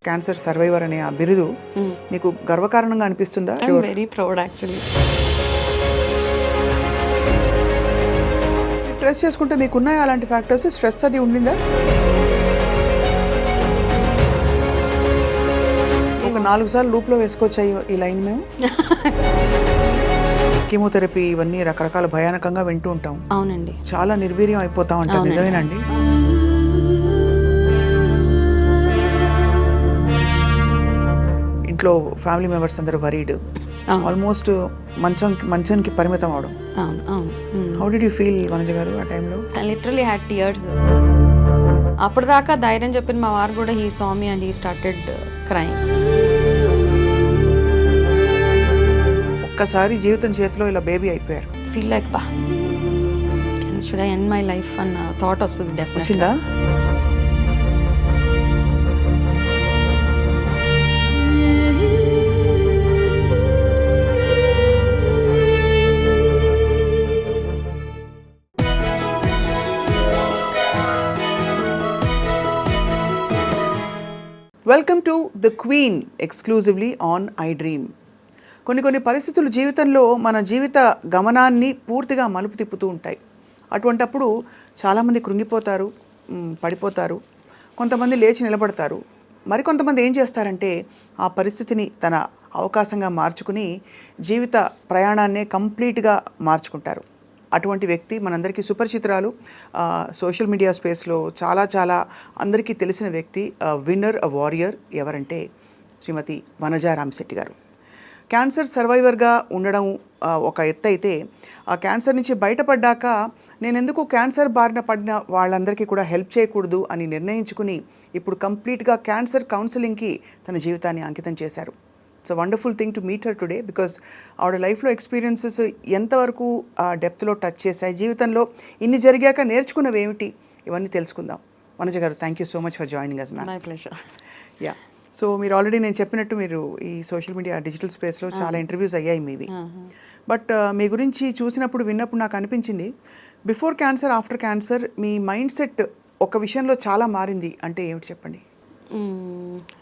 Cancer survivor అనే ఆ బిరుదు మీకు గర్వకారణంగా అనిపిస్తుందా? Very proud actually. స్ట్రెస్ చేసుకుంటే మీకున్నాయి అలాంటి ఫ్యాక్టర్స్? స్ట్రెస్ అది ఉండిందా? ఒక 4 సార్లు లూప్లో వేసుకోవచ్చాయి ఈ లైన్ మేము. కీమోథెరపీ ఇవన్నీ రకరకాల భయానకంగా వింటూ ఉంటాం. అవునండి. చాలా నిర్వీర్యం అయిపోతా ఉంటాం. నిజమేనండి. ఇంట్లో ఫ్యామిలీ మెంబర్స్ అందరూ వరీడ్, ఆల్మోస్ట్ మంచానికి పరిమితం అవడం. How did you feel Vanaja గారు ఆ టైంలో? Literally had tears. అప్పటిదాకా ధైర్యం చెప్పిన మా వారు కూడా he saw me and he started crime. ఒక్కసారి జీవితం చేతిలో ఇలా బేబీ అయిపోయారు. ఫీల్ లైక్ బా should I end my life అన్న థాట్ వస్తుంది డెఫినెట్గా. వచ్చిందా? Welcome to the queen exclusively on I dream. కొన్ని పరిస్థితులు జీవితంలో మన జీవిత గమనాన్ని పూర్తిగా మలుపు తిప్పుతూ ఉంటాయి. అటువంటప్పుడు చాలామంది కృంగిపోతారు, పడిపోతారు, కొంతమంది లేచి నిలబడతారు. మరికొంతమంది ఏం చేస్తారంటే ఆ పరిస్థితిని తన అవకాశంగా మార్చుకుని జీవిత ప్రయాణాన్నే కంప్లీట్గా మార్చుకుంటారు. అటువంటి వ్యక్తి మనందరికీ సుపరిచితురాలు, సోషల్ మీడియా స్పేస్లో చాలా అందరికీ తెలిసిన వ్యక్తి, విన్నర్, వారియర్. ఎవరంటే శ్రీమతి వనజ రామశెట్టి గారు. క్యాన్సర్ సర్వైవర్గా ఉండడం ఒక ఎత్తు అయితే, ఆ క్యాన్సర్ నుంచి బయటపడ్డాక నేను ఎందుకు క్యాన్సర్ బారిన పడిన వాళ్ళందరికీ కూడా హెల్ప్ చేయకూడదు అని నిర్ణయించుకుని ఇప్పుడు కంప్లీట్గా క్యాన్సర్ కౌన్సిలింగ్కి తన జీవితాన్ని అంకితం చేశారు. It's a wonderful thing to meet her today, because ఆవిడ లైఫ్లో ఎక్స్పీరియన్సెస్ ఎంతవరకు డెప్త్లో టచ్ చేశాయి, జీవితంలో ఇన్ని జరిగాక నేర్చుకున్నవి ఏమిటి, ఇవన్నీ తెలుసుకుందాం. Vanaja garu, thank you so much for joining us ma'am. My pleasure. Yeah, so మీరు ఆల్రెడీ నేను చెప్పినట్టు మీరు ఈ సోషల్ మీడియా డిజిటల్ స్పేస్లో చాలా ఇంటర్వ్యూస్ అయ్యాయి మీవి. బట్ మీ గురించి చూసినప్పుడు విన్నప్పుడు నాకు అనిపించింది, బిఫోర్ క్యాన్సర్, ఆఫ్టర్ క్యాన్సర్ మీ మైండ్ సెట్ ఒక విషయంలో చాలా మారింది. అంటే ఏమిటి చెప్పండి?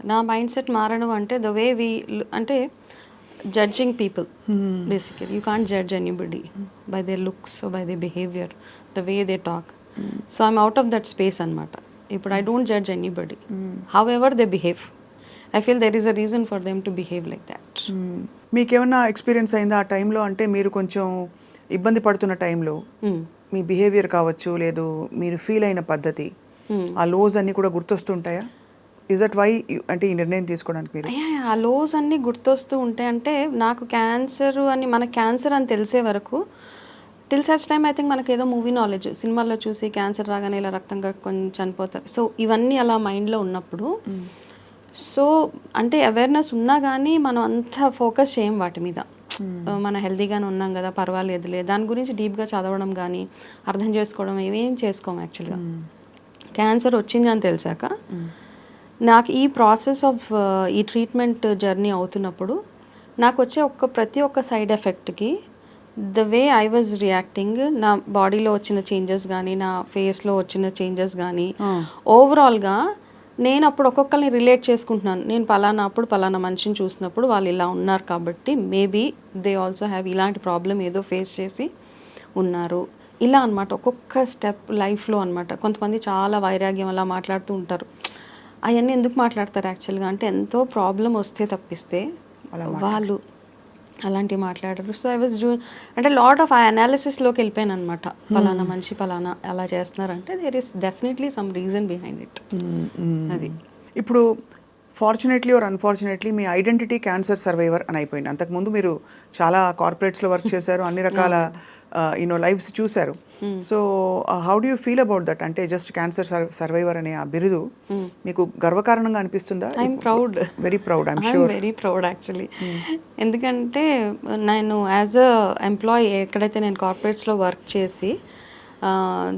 నా మైండ్ సెట్ మారడం అంటే ద వే వి అంటే judging people. Basically you can't judge anybody by their looks, by their behaviour, the way they talk. So I'm out of that space అనమాట. ఇప్పుడు I don't judge anybody, how ever they behave. I feel there is a reason for them to behave like that. మీకేమన్నా experience అయిందా ఆ టైంలో? అంటే మీరు కొంచెం ఇబ్బంది పడుతున్న టైంలో మీ బిహేవియర్ కావచ్చు, లేదు మీరు ఫీల్ అయిన పద్ధతి, ఆ లోస్ అన్నీ కూడా గుర్తొస్తుంటాయా? ఇస్ దట్ వై అంటే ఈ నిర్ణయం తీసుకోవడానికి మీరు? ఆ లోస్ అన్నీ గుర్తొస్తూ ఉంటాయి. అంటే నాకు క్యాన్సర్ అని, మనకు క్యాన్సర్ అని తెలిసే వరకు, till such time I think మనకి ఏదో మూవీ నాలెడ్జ్, సినిమాల్లో చూసి క్యాన్సర్ రాగానే ఇలా రక్తంగా కొంచెం చనిపోతారు. సో ఇవన్నీ అలా మైండ్లో ఉన్నప్పుడు, సో అంటే అవేర్నెస్ ఉన్నా కానీ మనం అంత ఫోకస్ చేయం వాటి మీద. మనం హెల్తీగానే ఉన్నాం కదా, పర్వాలేదులే, దాని గురించి డీప్గా చదవడం కానీ అర్థం చేసుకోవడం ఏమేం చేసుకోము. యాక్చువల్గా క్యాన్సర్ వచ్చింది అని తెలిసాక నాకు ఈ ప్రాసెస్ ఆఫ్ ఈ ట్రీట్మెంట్ జర్నీ అవుతున్నప్పుడు నాకు వచ్చే ప్రతి ఒక్క సైడ్ ఎఫెక్ట్కి the way I was reacting, నా బాడీలో వచ్చిన చేంజెస్ కానీ, నా ఫేస్లో వచ్చిన చేంజెస్ కానీ, ఓవరాల్గా నేను అప్పుడు ఒక్కొక్కరిని రిలేట్ చేసుకుంటున్నాను. నేను పలానా మనిషిని చూసినప్పుడు వాళ్ళు ఇలా ఉన్నారు కాబట్టి మేబీ దే ఆల్సో హ్యావ్ ఇలాంటి ప్రాబ్లం ఏదో ఫేస్ చేసి ఉన్నారు, ఇలా అనమాట. ఒక్కొక్క స్టెప్ లైఫ్లో అనమాట. కొంతమంది చాలా వైరాగ్యం అలా మాట్లాడుతూ ఉంటారు. అవన్నీ ఎందుకు మాట్లాడతారు యాక్చువల్గా అంటే, ఎంతో ప్రాబ్లం వస్తే తప్పిస్తే వాళ్ళు అలాంటివి మాట్లాడరు. సో ఐ వాజ్ అంటే లాట్ ఆఫ్ అనాలిసిస్లోకి వెళ్ళిపోయాను అనమాట. పలానా మనిషి పలానా అలా చేస్తున్నారంటే there is definitely some reason behind it. అది ఇప్పుడు ఫార్చునేట్లీ ఆర్ అన్ఫార్చునేట్లీ మీ ఐడెంటిటీ క్యాన్సర్ సర్వైవర్ అని అయిపోయింది. అంతకుముందు మీరు చాలా కార్పొరేట్స్లో వర్క్ చేశారు, అన్ని రకాల లైఫ్స్ చూశారు. So how do you feel about that? అంటే జస్ట్ క్యాన్సర్ సర్వైవర్ అనే ఆ బిరుదు మీకు గర్వకారణంగా అనిపిస్తుందా? I'm proud, very proud. I'm very proud actually. ఎందుకంటే నేను యాజ్ అ ఎంప్లాయీ ఎక్కడైతే నేను కార్పొరేట్స్లో వర్క్ చేసి,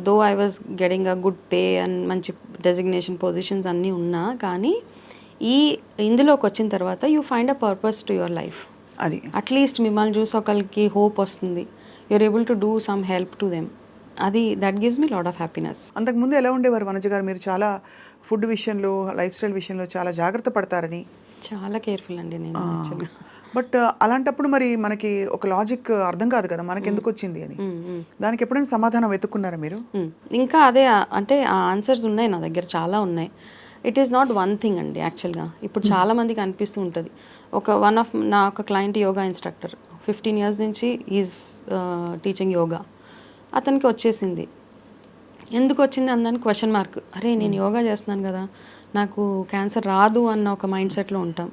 though I was getting a good pay and మంచి డెసిగ్నేషన్ పొజిషన్స్ అన్నీ ఉన్నా కానీ, ఇందులోకి వచ్చిన తర్వాత you find a purpose to your life. అది అట్లీస్ట్ మిమ్మల్ని చూసి ఒకరికి హోప్ వస్తుంది, you're able to do some help to them. అది that gives me lot of happiness. అంతకుముందు ఎలా ఉండేవారు వనజ గారు? మీరు చాలా ఫుడ్ విషయంలో లైఫ్ స్టైల్ విషయంలో చాలా జాగ్రత్త పడతారని. చాలా కేర్ఫుల్ అండి నేను యాక్చువల్గా. బట్ అలాంటప్పుడు మరి మనకి ఒక లాజిక్ అర్థం కాదు కదా మనకి ఎందుకు వచ్చింది అని. దానికి ఎప్పుడైనా సమాధానం వెతుక్కున్నారా మీరు? ఇంకా అదే అంటే ఆ ఆన్సర్స్ ఉన్నాయి నా దగ్గర, చాలా ఉన్నాయి. It is not one thing అండి యాక్చువల్గా. ఇప్పుడు చాలా మందికి అనిపిస్తూ ఉంటుంది. నా ఒక క్లయింట్ యోగా ఇన్స్ట్రక్టర్ 15 years నుంచి ఈజ్ టీచింగ్ యోగా. అతనికి వచ్చేసింది. ఎందుకు వచ్చింది అందని క్వశ్చన్ మార్క్. అరే నేను యోగా చేస్తున్నాను కదా, నాకు క్యాన్సర్ రాదు అన్న ఒక మైండ్ సెట్లో ఉంటాం.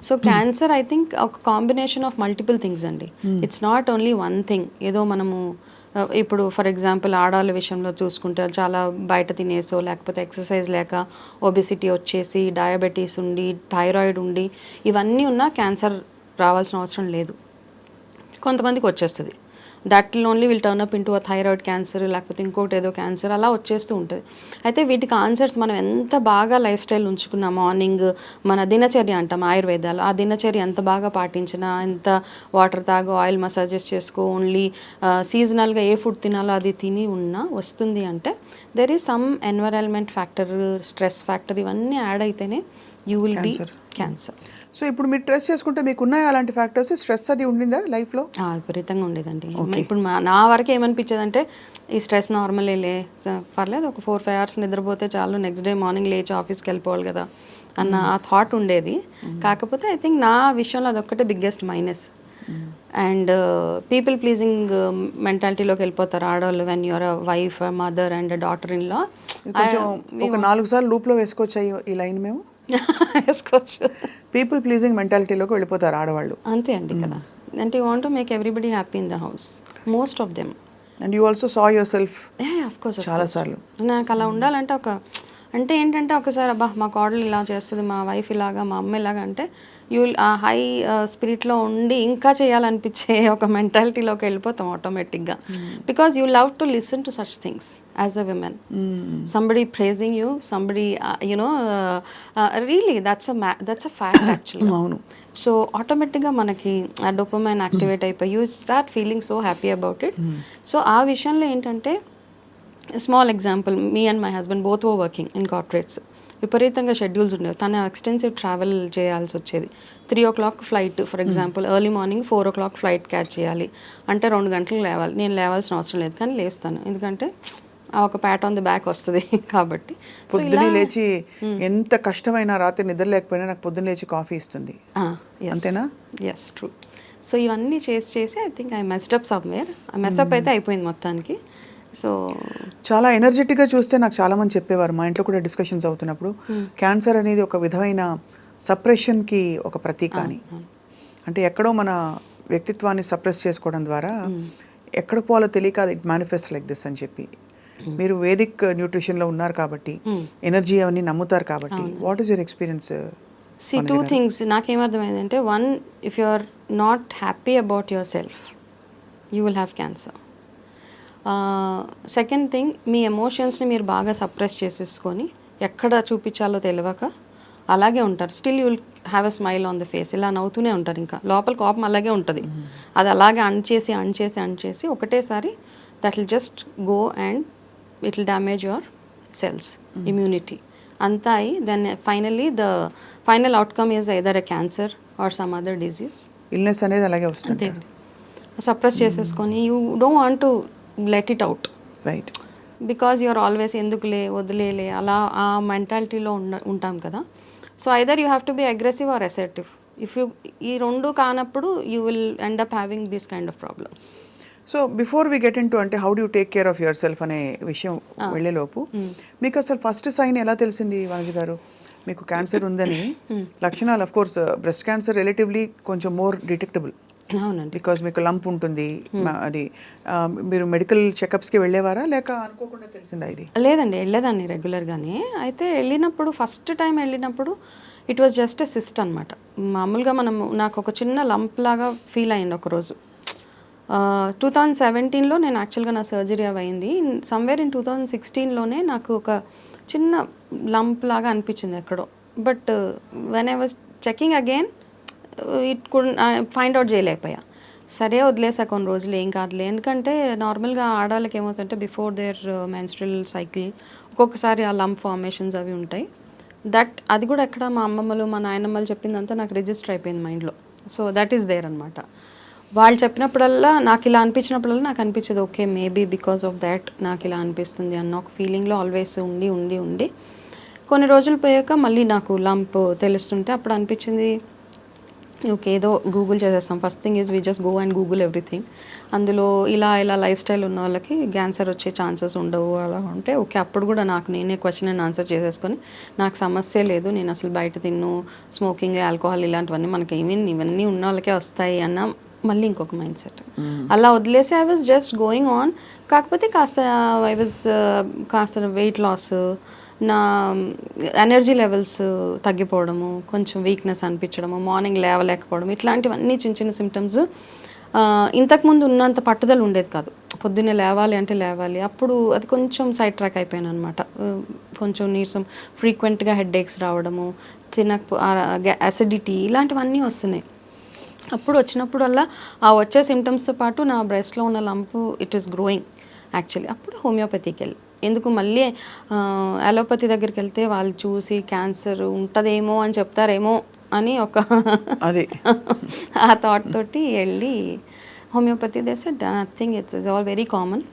సో క్యాన్సర్ ఐ థింక్ ఒక కాంబినేషన్ ఆఫ్ మల్టిపుల్ థింగ్స్ అండి. It's not only one thing. ఏదో మనము ఇప్పుడు ఫర్ ఎగ్జాంపుల్ ఆడవాళ్ళ విషయంలో చూసుకుంటే చాలా బయట తినేసో, లేకపోతే ఎక్సర్సైజ్ లేక ఒబెసిటీ వచ్చేసి, డయాబెటీస్ ఉండి, థైరాయిడ్ ఉండి, ఇవన్నీ ఉన్నా క్యాన్సర్ రావాల్సిన అవసరం లేదు. కొంతమందికి వచ్చేస్తుంది. That only will turn up into thyroid cancer, లేకపోతే ఇంకోటి ఏదో క్యాన్సర్ అలా వచ్చేస్తూ ఉంటుంది. అయితే వీటికి ఆన్సర్స్ మనం ఎంత బాగా లైఫ్ స్టైల్ ఉంచుకున్నా, మార్నింగ్ మన దినచర్య అంటాం ఆయుర్వేదాలు, ఆ దినచర్య ఎంత బాగా పాటించినా, ఎంత వాటర్ తాగు, ఆయిల్ మసాజెస్ చేసుకో, ఓన్లీ సీజనల్గా ఏ ఫుడ్ తినాలో అది తిని ఉన్నా వస్తుంది అంటే there is some environment factor, stress factor, ఇవన్నీ యాడ్ అయితేనే you will be cancer. So ఇప్పుడు మీరు ట్రెస్ చేసుకుంటే మీకు ఉన్నాయా అలాంటి ఫ్యాక్టర్స్? స్ట్రెస్ అది ఉండిందా లైఫ్లో? విపరీతంగా ఉండేదండి. ఇప్పుడు నా వరకు ఏమనిపించేది అంటే ఈ స్ట్రెస్ నార్మలే, పర్లేదు ఒక 4-5 hours నిద్రపోతే చాలు, నెక్స్ట్ డే మార్నింగ్ లేచి ఆఫీస్కి వెళ్ళిపోవాలి కదా అన్న ఆ థాట్ ఉండేది. కాకపోతే ఐ థింక్ నా విషయంలో అదొక్కటే biggest minus. And people pleasing మెంటాలిటీలోకి వెళ్ళిపోతారు ఆడవాళ్ళు when you're a wife, mother and daughter in law. ఒక 4 సార్లు లూప్లో వేసుకోవచ్చు ఈ లైన్ మేము వేసుకోవచ్చు. పీపుల్ ప్లీజింగ్ మెంటాలిటీలోకి వెళ్ళిపోతారు ఆడవాళ్ళు. అంతే అండి కదా. అంటే you want to make everybody happy in the house, most of them. And you also saw your self of course చాలా సార్లు. నాకు అలా ఉండాలంటే అంటే ఏంటంటే ఒకసారి అబ్బా మా కోడలు ఇలా చేస్తుంది, మా వైఫ్ ఇలాగా, మా అమ్మ ఇలాగా అంటే యూ ఆ హై స్పిరిట్లో ఉండి ఇంకా చేయాలనిపించే ఒక మెంటాలిటీలోకి వెళ్ళిపోతాం ఆటోమేటిక్గా. Because you love to listen to such things as a women. Somebody praising you, somebody really that's a fact actually. అవును. సో ఆటోమేటిక్గా మనకి ఆ డోపమైన్ యాక్టివేట్ అయిపోయి you start feeling so happy about it. So ఆ విషయంలో ఏంటంటే small example, me and my husband both were working in corporates. విపరీతంగా schedules ఉండేవి. తను ఎక్స్టెన్సివ్ ట్రావెల్ చేయాల్సి వచ్చేది. 3 o'clock flight for example, early morning 4 o'clock flight catch చేయాలి అంటే 2 గంటలకు లేవాలి. నేను లేవాల్సిన అవసరం లేదు కానీ లేస్తాను, ఎందుకంటే ఆ ఒక ప్యాట్ ఆన్ ది బ్యాక్ వస్తుంది కాబట్టి. పొద్దున్నే లేచి ఎంత కష్టమైనా రాత్రి నిద్ర లేకపోయినా నాకు పొద్దున్న లేచి కాఫీ ఇస్తుంది. అంతేనా? Yes, true. సో ఇవన్నీ చేసి I think I messed up somewhere. ఆ మెస్అప్ అయితే అయిపోయింది మొత్తానికి. సో చాలా ఎనర్జెటిక్గా చూస్తే నాకు చాలామంది చెప్పేవారు, మా ఇంట్లో కూడా డిస్కషన్స్ అవుతున్నప్పుడు, క్యాన్సర్ అనేది ఒక విధమైన సప్రెషన్కి ఒక ప్రతీక అని. అంటే ఎక్కడో మన వ్యక్తిత్వాన్ని సప్రెస్ చేసుకోవడం ద్వారా ఎక్కడ పోవాలో తెలియక ఇట్ మేనిఫెస్ట్ లైక్ దిస్ అని చెప్పి. మీరు వేదిక్ న్యూట్రిషన్లో ఉన్నారు కాబట్టి, ఎనర్జీ అవన్నీ నమ్ముతారు కాబట్టి, what is your experience? See, 2 things నాకేమర్థమైందంటే, 1, if you are not happy about yourself, you will have cancer. Second thing, మీ ఎమోషన్స్ని మీరు బాగా సప్రెస్ చేసేసుకొని ఎక్కడ చూపించాలో తెలియక అలాగే ఉంటారు. Still you will have a smile on the face, ఇలా నవ్వుతూనే ఉంటారు. ఇంకా లోపల కోపం అలాగే ఉంటుంది. అది అలాగే అణచేసి ఒకటేసారి that will just go and it will damage your cells, immunity అంతా అయి then finally the final outcome is either a cancer or some other disease. Illness అనేది అలాగే వస్తుంది. సప్రెస్ చేసేసుకొని you don't want to let it out, right? Because you're always ఎందుకులే వదిలేలే అలా ఆ మెంటాలిటీలో ఉంటాం కదా. So either you have to be aggressive or assertive. If you ఈ రెండు కానప్పుడు you will end up having this kind of problems. So before we get into అంటే how do take care of your yourself విషయం వెళ్ళేలోపు మీకు అసలు first sign ఎలా తెలిసింది వనజ గారు మీకు క్యాన్సర్ ఉందని? లక్షణాలు of course breast cancer relatively కొంచెం మోర్ డిటెక్టబుల్, అవునండి, బికాజ్ మీకు లంప్ ఉంటుంది. అది మీరు మెడికల్ చెకప్స్కి వెళ్ళేవారా లేక అనుకోకుండా తెలిసిందా ఇది? లేదండి, వెళ్ళేదాన్ని రెగ్యులర్గానే. అయితే వెళ్ళినప్పుడు ఫస్ట్ టైం వెళ్ళినప్పుడు it was just a cyst అనమాట. మామూలుగా నాకు ఒక చిన్న లంప్ లాగా ఫీల్ అయింది ఒకరోజు. 2017లో నేను యాక్చువల్గా నా సర్జరీ అయింది. సమ్వేర్ ఇన్ 2016లోనే నాకు ఒక చిన్న లంప్ లాగా అనిపించింది ఎక్కడో. But when I was checking again it could find out చేయలేకపోయా. సరే వదిలేసా కొన్ని రోజులు, ఏం కాదులే. ఎందుకంటే నార్మల్గా ఆడవాళ్ళకి ఏమవుతుందంటే బిఫోర్ దేర్ మెన్స్ట్రల్ సైకిల్ ఒక్కొక్కసారి ఆ లంప్ ఫార్మేషన్స్ అవి ఉంటాయి. అది కూడా ఎక్కడ మా అమ్మమ్మలు మా నాయనమ్మలు చెప్పిందంతా నాకు రిజిస్టర్ అయిపోయింది మైండ్లో. సో దట్ ఈస్ దేర్ అనమాట. వాళ్ళు చెప్పినప్పుడల్లా నాకు ఇలా అనిపించినప్పుడల్లా నాకు అనిపించేది okay maybe because of that నాకు ఇలా అనిపిస్తుంది అన్న ఒక ఫీలింగ్లో ఆల్వేస్ ఉండి ఉండి ఉండి కొన్ని రోజులు పోయాక మళ్ళీ నాకు లంప్ తెలుస్తుంటే అప్పుడు అనిపించింది ఓకే ఏదో గూగుల్ చేసేస్తాం. First thing is we just go and Google everything. అందులో ఇలా లైఫ్ స్టైల్ ఉన్న వాళ్ళకి క్యాన్సర్ వచ్చే ఛాన్సెస్ ఉండవు అలా ఉంటే ఓకే. అప్పుడు కూడా నాకు నేనే క్వశ్చన్ అండ్ ఆన్సర్ చేసేసుకొని నాకు సమస్య లేదు, నేను అసలు బయట తిన్ను, స్మోకింగ్, ఆల్కహాల్ ఇలాంటివన్నీ మనకి ఇవన్నీ ఉన్న వాళ్ళకే వస్తాయి అన్న మళ్ళీ ఇంకొక మైండ్ సెట్. అలా వదిలేసి I was just going on. కాకపోతే కాస్త వెయిట్ లాస్, నా ఎనర్జీ లెవెల్స్ తగ్గిపోవడము, కొంచెం వీక్నెస్ అనిపించడము, మార్నింగ్ లేవలేకపోవడం, ఇట్లాంటివన్నీ చిన్న చిన్న సిమ్టమ్స్. ఇంతకుముందు ఉన్నంత పట్టుదల ఉండేది కాదు. పొద్దున్నే లేవాలి అంటే లేవాలి. అప్పుడు అది కొంచెం సైడ్ ట్రాక్ అయిపోయాను అనమాట. కొంచెం నీరసం, ఫ్రీక్వెంట్గా హెడ్ఏక్స్ రావడము, అసిడిటీ ఇలాంటివన్నీ వస్తున్నాయి. అప్పుడు వచ్చినప్పుడల్లా ఆ వచ్చే సిమ్టమ్స్తో పాటు నా బ్రెస్ట్లో ఉన్న lump it is growing actually. అప్పుడు హోమియోపతికి వెళ్ళి ఎందుకు మళ్ళీ అలోపతి దగ్గరికి వెళ్తే వాళ్ళు చూసి క్యాన్సర్ ఉంటుందేమో అని చెప్తారేమో అని ఒక ఆ థాట్ తోటి వెళ్ళి homeopathy they said nothing, it's all very common.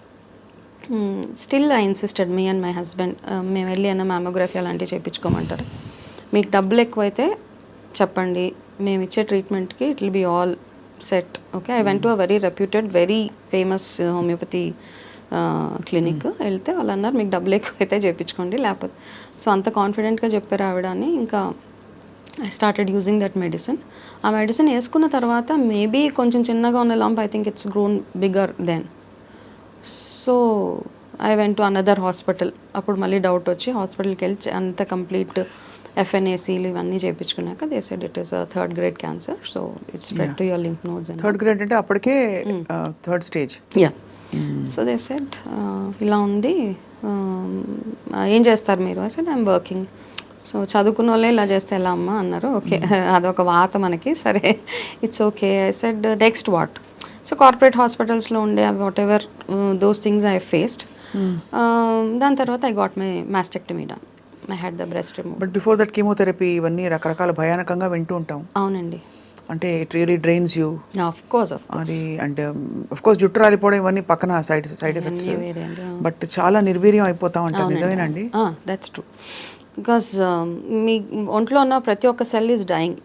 Still I insisted, me and my husband, మేము వెళ్ళి అన్న మ్యామోగ్రఫీ అలాంటివి చేయించుకోమంటారు. మీకు డబ్బులు ఎక్కువైతే చెప్పండి, మేము ఇచ్చే ట్రీట్మెంట్కి it will be all set. Okay, I went to a very reputed very famous homeopathy clinic. వెళ్తే వాళ్ళు అన్నారు మీకు డబ్బులు ఎక్కువైతే చేయించుకోండి, లేకపోతే. సో అంత కాన్ఫిడెంట్గా చెప్పారు ఆవిడ అని. ఇంకా I started using that medicine. ఆ మెడిసిన్ వేసుకున్న తర్వాత మేబీ కొంచెం చిన్నగా ఉన్న lump I think it's grown bigger than. So I went to another hospital. అప్పుడు మళ్ళీ డౌట్ వచ్చి హాస్పిటల్కి వెళ్ళి అంత కంప్లీట్ FNACలు ఇవన్నీ చేయించుకున్నాక they said it is third grade cancer. So it's spread to your lymph nodes. Third grade అంటే అప్పటికే third stage. Yeah. So they said ఇలా ఉంది, ఏం చేస్తారు మీరు? I said I'm working. So చదువుకున్న వాళ్ళే ఇలా చేస్తే ఎలా అమ్మా అన్నారు. ఓకే, అదొక వాత మనకి. సరే, it's okay. I said next what? So corporate హాస్పిటల్స్లో ఉండే what ever those things I faced. దాని తర్వాత I got my mastectomy done. I had the breast remove. But before that chemotherapy ఇవన్నీ రకరకాల భయానకంగా వింటూ ఉంటాం. అవునండి. అంటే it really drains you. Of course అది అంటే ఆఫ్ కోర్స్ జుట్టు రాలిపోవడం ఇవన్నీ పక్కన సైడ్ ఎఫెక్ట్స్. బట్ చాలా నిర్వీర్యం అయిపోతాం అంటే నిజమేనండి? That's true. బికాస్ మీ ఒంట్లో ఉన్న ప్రతి ఒక్క cell is dying.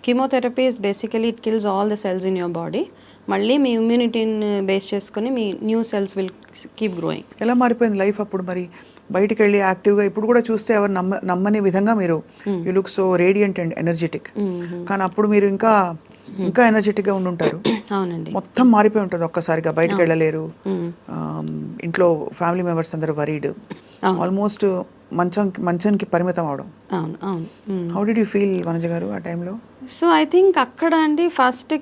Chemotherapy is basically it kills all the cells in your body. మళ్ళీ మీ ఇమ్యూనిటీని బేస్ చేసుకుని మీ new cells will keep growing. ఎలా మారిపోయింది లైఫ్ అప్పుడు? మరి బయటికి వెళ్ళి యాక్టివ్గా ఇప్పుడు కూడా చూస్తే ఎవరు నమ్మని విధంగా మీరు you look so radiant and energetic. కానీ అప్పుడు మీరు ఇంకా ఎనర్జెటిక్గా ఉండుంటారు. అవునండి. మొత్తం మారిపోయి ఉంటుంది ఒక్కసారిగా. బయటకు వెళ్ళలేరు, ఇంట్లో ఫ్యామిలీ మెంబర్స్ అందరూ వరీడ్, ఆల్మోస్ట్ మంచానికి పరిమితం అవడం. అవును అవును. How did you feel Vanaja గారు ఆ టైంలో? సో ఐ థింక్ అక్కడ అండి ఫస్ట్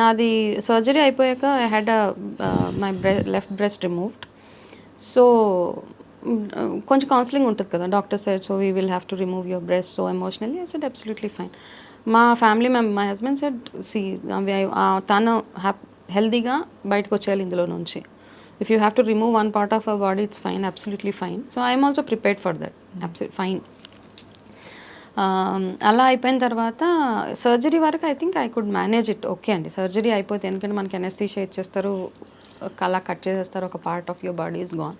నాది సర్జరీ అయిపోయాక I had my left breast removed. So కొంచెం కౌన్సిలింగ్ ఉంటుంది కదా. Doctor said so we will have to remove your breast. So emotionally I said absolutely fine. మా family my husband said see తను హెల్దీగా బయటకు వచ్చేయాలి ఇందులో నుంచి. If you have to remove one part of our body it's fine, absolutely fine. So I'm also prepared for that, absolute fine. అలా అయిపోయిన తర్వాత సర్జరీ వరకు I think I could manage it. Okay అండి, సర్జరీ అయిపోతే ఎందుకంటే మనకి anaesthesia ఇచ్చేస్తారు, అలా కట్ చేసేస్తారు, ఒక part of your body is gone.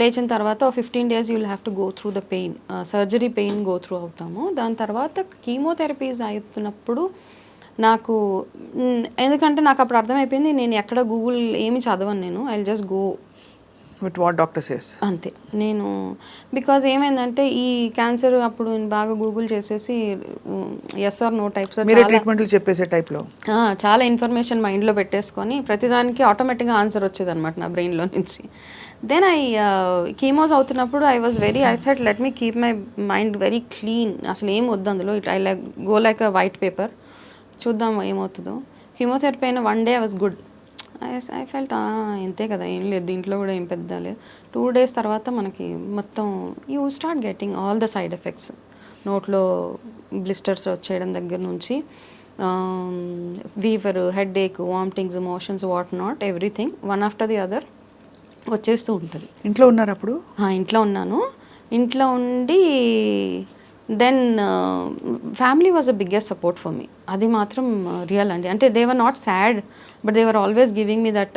లేచిన తర్వాత 15 days you will have to go through the pain, surgery pain go through అవుతాము. దాని తర్వాత కీమోథెరపీస్ అవుతున్నప్పుడు నాకు ఎందుకంటే నాకు అప్పుడు అర్థమైపోయింది నేను ఎక్కడ గూగుల్ ఏమి చదవను, నేను I will just go with what doctor says అంతే. నేను బికాజ్ ఏమైందంటే ఈ క్యాన్సర్ అప్పుడు నేను బాగా గూగుల్ చేసేసి ఎస్ ఆర్ నో టైప్స్ ట్రీట్మెంట్లు చెప్పేసే టైప్లో చాలా ఇన్ఫర్మేషన్ మైండ్లో పెట్టేసుకొని ప్రతిదానికి ఆటోమేటిక్గా ఆన్సర్ వచ్చేది అనమాట నా బ్రెయిన్లో నుంచి. దెన్ కీమోస్ అవుతున్నప్పుడు I said let me keep my mind very clean, అసలు ఏం వద్దు అందులో. I like go like a white paper, చూద్దాం ఏమవుతుందో. కీమోథెరపీ అయిన 1 day I was good. I felt ఇంతే కదా, ఏం లేదు దీంట్లో కూడా ఏం పెద్ద లేదు. 2 days తర్వాత మనకి మొత్తం you start getting all the side effects. నోట్లో బ్లిస్టర్స్ వచ్చేయడం దగ్గర నుంచి fever, headache, vomitings, motions, what not, everything one after the other వచ్చేస్తూ ఉంటుంది. ఇంట్లో ఉన్నారు అప్పుడు? ఇంట్లో ఉన్నాను. ఇంట్లో ఉండి then family was the biggest support for me. అది మాత్రం రియల్ అండి. అంటే they were not sad, but they were always giving me that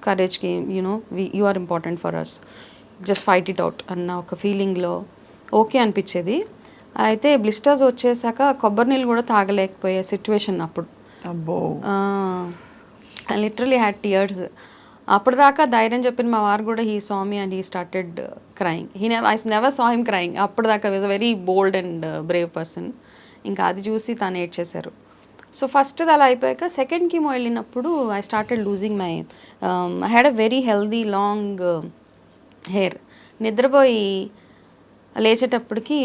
కరేజ్కి, you know you are important for us, just fight it out అన్న ఒక ఫీలింగ్లో ఓకే అనిపించేది. అయితే బ్లిస్టర్స్ వచ్చేసాక కొబ్బరి నీళ్ళు కూడా తాగలేకపోయే సిచ్యువేషన్ అప్పుడు. అబ్బో, లిటరలీ హ్యాడ్ టియర్స్. అప్పటిదాకా ధైర్యం చెప్పిన మా వారు కూడా he saw me and he started crying. I never saw him crying. అప్పటిదాకా was a very bold and brave person. ఇంకా అది చూసి తను ఏడ్చేశారు. సో ఫస్ట్ అలా అయిపోయాక సెకండ్ కీమో వెళ్ళినప్పుడు I started losing my I had a very healthy long hair. నిద్రపోయి లేచేటప్పటికి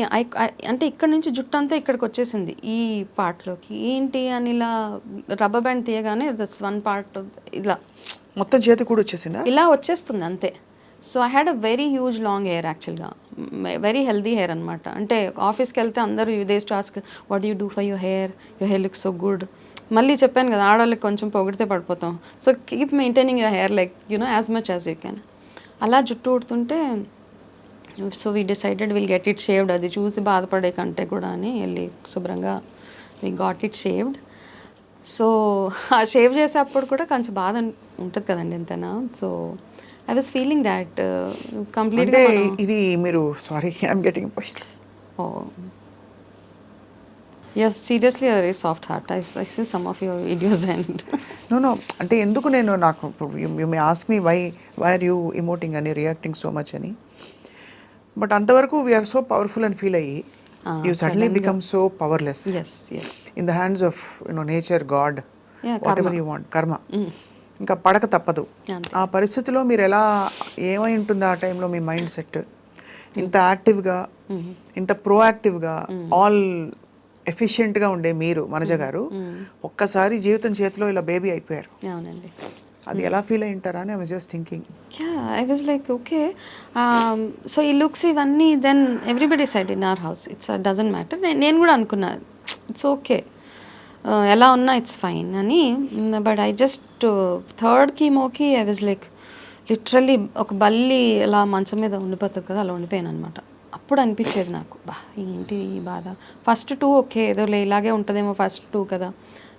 అంటే ఇక్కడ నుంచి జుట్టు అంతా ఇక్కడికి వచ్చేసింది ఈ పార్ట్లోకి. ఏంటి అని ఇలా రబ్బర్ బ్యాండ్ తీయగానే దట్స్ వన్ పార్ట్ ఇలా మొత్తం చేతి కూడా వచ్చేసిందా? ఇలా వచ్చేస్తుంది అంతే. So I had a very huge long hair, యాక్చువల్గా వెరీ హెల్దీ హెయిర్ అనమాట. అంటే ఆఫీస్కి వెళ్తే అందరూ they to ask what you do for your hair look so good. మళ్ళీ చెప్పాను కదా, ఆడవాళ్ళకి కొంచెం పొగిడితే పడిపోతాం. So keep maintaining your hair like you know as much as you can. అలా జుట్టు ఊడుతుంటే so we decided will get it shaved. అది చూసి బాధపడే కంటే కూడా అని వెళ్ళి శుభ్రంగా we got it shaved. So ఆ షేవ్ చేసేటప్పుడు కూడా కొంచెం బాధ ఉంటుంది కదండి ఎంతైనా. So I was feeling that కంప్లీట్గా. ఇది మీరు sorry I'm getting emotional. Oh yes, seriously a very soft heart. I see some of your videos and no అంటే ఎందుకు నేను నాకు you may ask me why are you emoting అని, reacting so much అని. But అంతవరకు we're so powerful అని feel అయ్యి you suddenly become so powerless in the hands of nature, God, whatever you want, karma. ఇంకా పడక తప్పదు. ఆ పరిస్థితిలో మీరు ఎలా, ఏమై ఉంటుంది ఆ టైంలో మీ మైండ్ సెట్? ఇంత యాక్టివ్గా, ఇంత ప్రోయాక్టివ్గా, ఆల్ ఎఫిషియెంట్గా ఉండే మీరు మనజ గారు ఒక్కసారి జీవితం చేతిలో ఇలా బేబీ అయిపోయారు. అవునండి. అది ఎలా ఫీల్ అయి ఉంటారా అని I was just thinking. I was like okay. So ఈ లుక్స్ ఇవన్నీ then everybody side in our house it's doesn't matter. నేను కూడా అనుకున్నా ఇట్స్ ఓకే, ఎలా ఉన్నా ఇట్స్ ఫైన్ అని. బట్ ఐ జస్ట్ థర్డ్ కీమోకి ఐ వాజ్ లైక్ లిటరల్లీ ఒక బల్లి అలా మంచం మీద ఉండిపోతుంది కదా, అలా ఉండిపోయాను అనమాట. అప్పుడు అనిపించేది నాకు, బా ఏంటి ఈ బాధ. ఫస్ట్ 2 ఓకే, ఏదో ఇలాగే ఉంటుందేమో ఫస్ట్ 2 కదా.